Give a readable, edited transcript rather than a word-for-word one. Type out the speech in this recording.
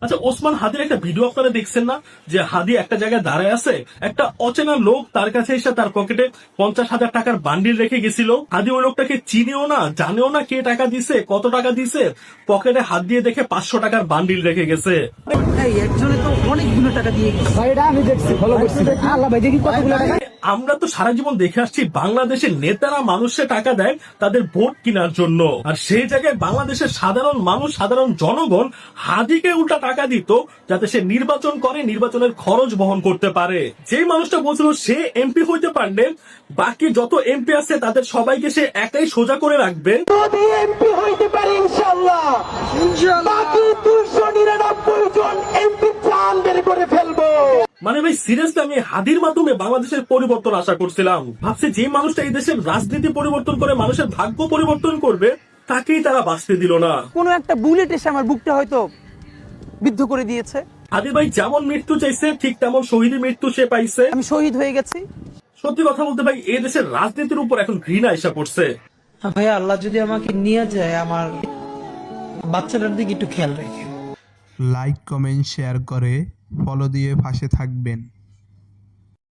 আচ্ছা, ওসমান হাদির একটা ভিডিও আপনারা দেখছেন না, যে হাদি একটা জায়গায় দাঁড়ায় আছে, একটা অচেনা লোক তার কাছে এসে তার পকেটে 50,000 টাকার বান্ডিল রেখে গেছিল। হাদি ওই লোকটাকে চিনেও না, জানেও না কে টাকা দিছে, কত টাকা দিছে, পকেটে হাত দিয়ে দেখে 500 টাকার বান্ডিল রেখে গেছে। একজনে তো অনেকগুলো টাকা দিয়ে গেছে ভাই, এটা আমি দেখছি, ফলো করছি। আল্লাহ ভাই, দেখি কতগুলো টাকা। আমরা তো সারা জীবন দেখে আসছি বাংলাদেশের নেতারা মানুষকে টাকা দেয় তাদের ভোট কেনার জন্য, আর সেই জায়গায় বাংলাদেশের সাধারণ মানুষ, সাধারণ জনগণ হাদিকে উল্টা টাকা দিত যাতে সে নির্বাচন করে, নির্বাচনের খরচ বহন করতে পারে। যেই মানুষটা বলছিল সে এমপি হইতে পারলে বাকি যত এমপি আছে তাদের সবাইকে সে একাই সোজা করে রাখবে। যদি এমপি হইতে পারে ইনশাআল্লাহ, বাকি 299 জন এমপি প্রাণ বের করে ফেলবো। মানে ভাই সিরিয়াসলি আমি হাদির মাধ্যমে বাংলাদেশের পরিবর্তন আশা করছিলাম। ভাবছি যে মানুষটা এই দেশের রাজনীতি পরিবর্তন করে মানুষের ভাগ্য পরিবর্তন করবে, তাকেই তারা বাঁচতে দিল না। কোনো একটা বুলেট এসে আমার বুকটা হয়তো বিদ্ধ করে দিয়েছে। হাদি ভাই যেমন মৃত্যু চাইছে ঠিক তেমন শহীদ মৃত্যু সে পাইছে। আমি শহীদ হয়ে গেছি। সত্যি কথা বলতে ভাই এই দেশের রাজনীতির উপর এখন ঘৃণা এসে পড়ছে। ভাইয়া, আল্লাহ যদি আমাকে নিয়ে যায়, আমার বাচ্চাটার দিকে একটু খেয়াল রেখে। লাইক, কমেন্ট, শেয়ার করে ফলো দিয়ে পাশে থাকবেন।